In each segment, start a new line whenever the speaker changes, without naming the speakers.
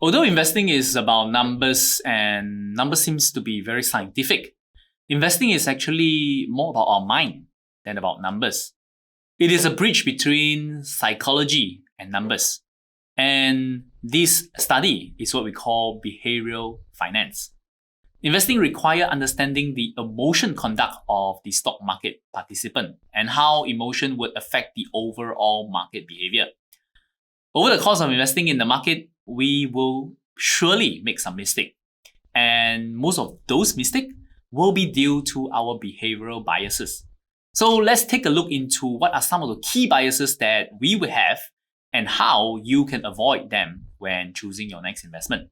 Although investing is about numbers and numbers seems to be very scientific, investing is actually more about our mind than about numbers. It is a bridge between psychology and numbers. And this study is what we call behavioral finance. Investing requires understanding the emotion conduct of the stock market participant and how emotion would affect the overall market behavior. Over the course of investing in the market, we will surely make some mistakes. And most of those mistakes will be due to our behavioral biases. So let's take a look into what are some of the key biases that we will have and how you can avoid them when choosing your next investment.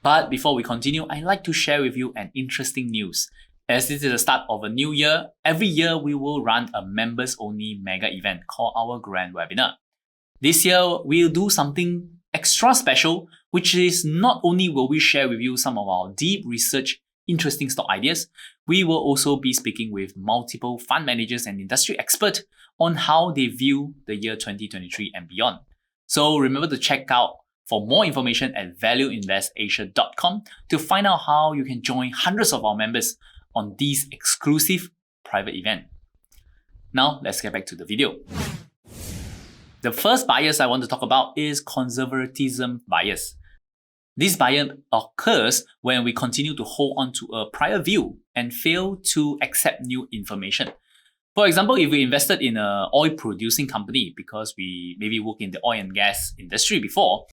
But before we continue, I'd like to share with you an interesting news. As this is the start of a new year, every year we will run a members-only mega event called our Grand Webinar. This year, we'll do something extra special, which is not only will we share with you some of our deep research, interesting stock ideas, we will also be speaking with multiple fund managers and industry experts on how they view the year 2023 and beyond. So remember to check out for more information at valueinvestasia.com to find out how you can join hundreds of our members on this exclusive private event. Now, let's get back to the video. The first bias I want to talk about is conservatism bias. This bias occurs when we continue to hold on to a prior view and fail to accept new information. For example, if we invested in an oil-producing company because we maybe work in the oil and gas industry before,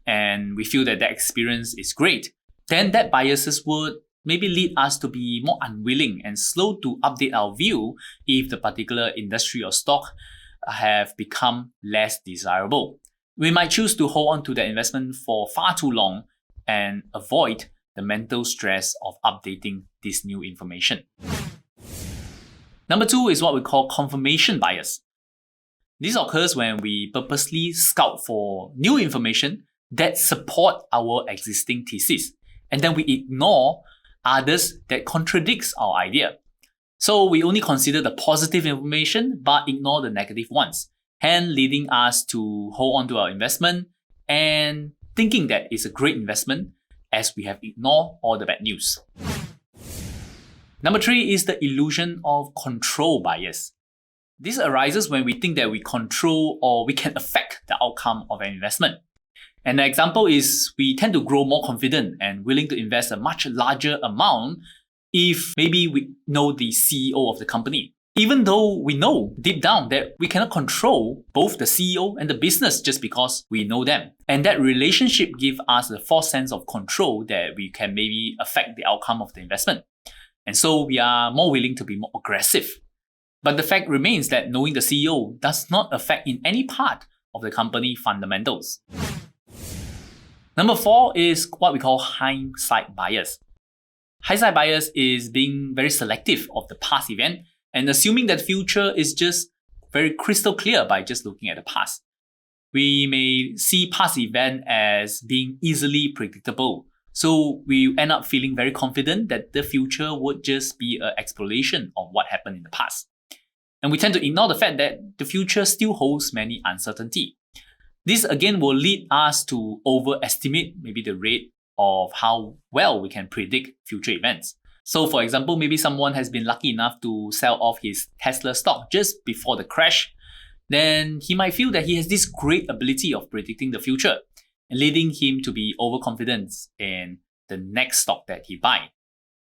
and we feel that experience is great, then that biases would maybe lead us to be more unwilling and slow to update our view if the particular industry or stock have become less desirable. We might choose to hold on to that investment for far too long and avoid the mental stress of updating this new information. Number two is what we call confirmation bias. This occurs when we purposely scout for new information that support our existing thesis, and then we ignore others that contradicts our idea. So we only consider the positive information but ignore the negative ones, hence leading us to hold on to our investment and thinking that it's a great investment as we have ignored all the bad news. Number three is the illusion of control bias. This arises when we think that we control or we can affect the outcome of an investment. And the example is we tend to grow more confident and willing to invest a much larger amount if maybe we know the CEO of the company. Even though we know deep down that we cannot control both the CEO and the business just because we know them. And that relationship gives us a false sense of control that we can maybe affect the outcome of the investment. And so we are more willing to be more aggressive. But the fact remains that knowing the CEO does not affect in any part of the company fundamentals. Number four is what we call hindsight bias. Hindsight bias is being very selective of the past event and assuming that the future is just very crystal clear by just looking at the past. We may see past events as being easily predictable, so we end up feeling very confident that the future would just be an exploration of what happened in the past. And we tend to ignore the fact that the future still holds many uncertainty. This again will lead us to overestimate maybe the rate of how well we can predict future events. So for example, maybe someone has been lucky enough to sell off his Tesla stock just before the crash. Then he might feel that he has this great ability of predicting the future, and leading him to be overconfident in the next stock that he buys.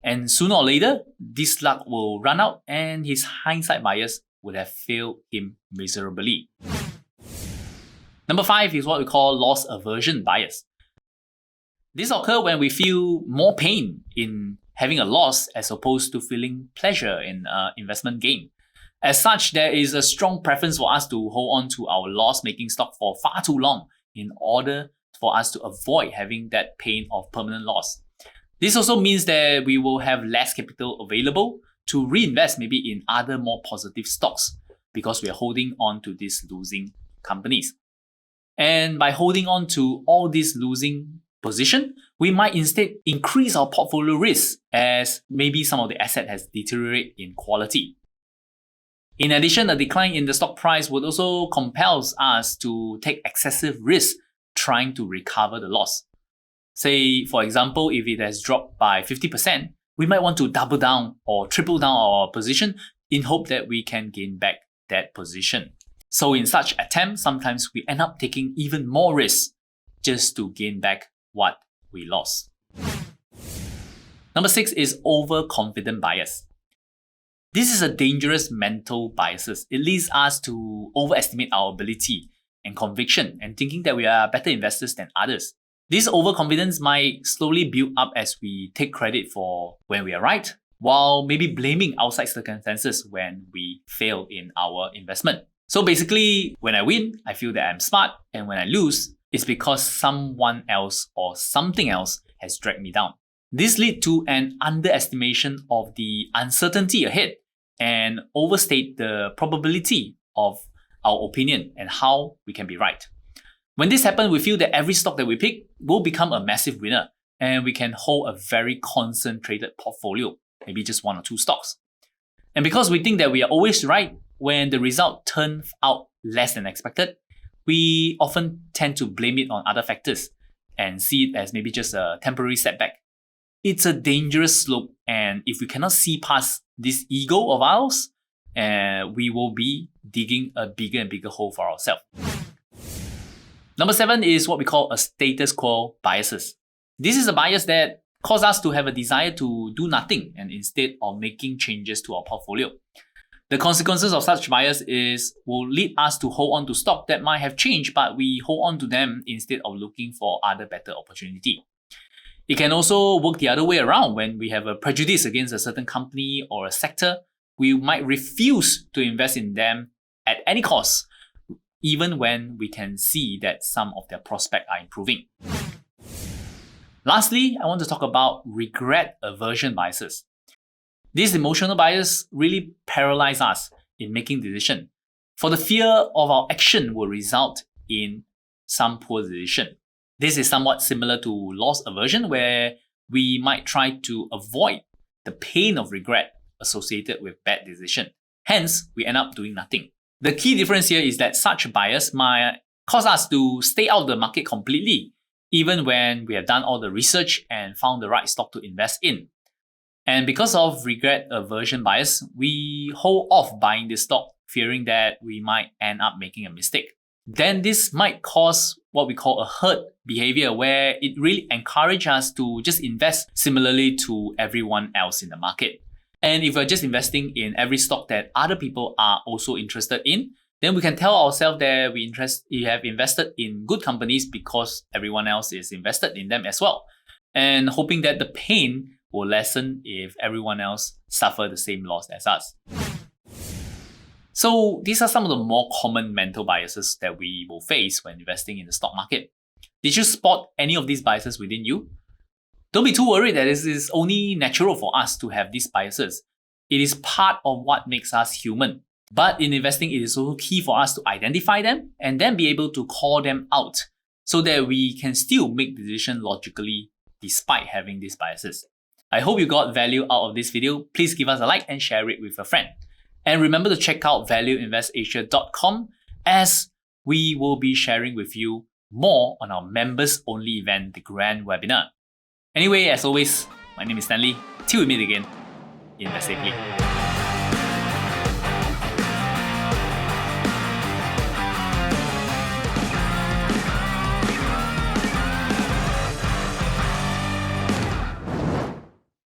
And sooner or later, this luck will run out and his hindsight bias would have failed him miserably. Number five is what we call loss aversion bias. This occurs when we feel more pain in having a loss as opposed to feeling pleasure in investment gain. As such, there is a strong preference for us to hold on to our loss-making stock for far too long in order for us to avoid having that pain of permanent loss. This also means that we will have less capital available to reinvest maybe in other more positive stocks because we are holding on to these losing companies. And by holding on to all these losing position, we might instead increase our portfolio risk as maybe some of the asset has deteriorated in quality. In addition, a decline in the stock price would also compel us to take excessive risk trying to recover the loss. Say, for example, if it has dropped by 50%, we might want to double down or triple down our position in hope that we can gain back that position. So in such attempts, sometimes we end up taking even more risks just to gain back what we lost. Number 6 is overconfidence bias. This is a dangerous mental bias. It leads us to overestimate our ability and conviction and thinking that we are better investors than others. This overconfidence might slowly build up as we take credit for when we are right, while maybe blaming outside circumstances when we fail in our investment. So basically, when I win, I feel that I'm smart, and when I lose, it's because someone else or something else has dragged me down. This leads to an underestimation of the uncertainty ahead and overstate the probability of our opinion and how we can be right. When this happens, we feel that every stock that we pick will become a massive winner and we can hold a very concentrated portfolio, maybe just 1 or 2 stocks. And because we think that we are always right, when the result turns out less than expected, we often tend to blame it on other factors and see it as maybe just a temporary setback. It's a dangerous slope, and if we cannot see past this ego of ours, we will be digging a bigger and bigger hole for ourselves. Number 7 is what we call a status quo biases. This is a bias that causes us to have a desire to do nothing and instead of making changes to our portfolio. The consequences of such bias will lead us to hold on to stock that might have changed, but we hold on to them instead of looking for other better opportunity. It can also work the other way around. When we have a prejudice against a certain company or a sector, we might refuse to invest in them at any cost, even when we can see that some of their prospects are improving. Lastly, I want to talk about regret aversion biases. This emotional bias really paralyzes us in making decisions, for the fear of our action will result in some poor decision. This is somewhat similar to loss aversion, where we might try to avoid the pain of regret associated with bad decision. Hence, we end up doing nothing. The key difference here is that such bias might cause us to stay out of the market completely, even when we have done all the research and found the right stock to invest in. And because of regret aversion bias, we hold off buying this stock, fearing that we might end up making a mistake. Then this might cause what we call a herd behavior, where it really encourages us to just invest similarly to everyone else in the market. And if we're just investing in every stock that other people are also interested in, then we can tell ourselves that we have invested in good companies because everyone else is invested in them as well. And hoping that the pain will lessen if everyone else suffer the same loss as us. So these are some of the more common mental biases that we will face when investing in the stock market. Did you spot any of these biases within you? Don't be too worried that it is only natural for us to have these biases. It is part of what makes us human. But in investing, it is also key for us to identify them and then be able to call them out so that we can still make decisions logically despite having these biases. I hope you got value out of this video. Please give us a like and share it with a friend. And remember to check out valueinvestasia.com, as we will be sharing with you more on our members-only event, the Grand Webinar. Anyway, as always, my name is Stanley. Till we meet again, invest safely.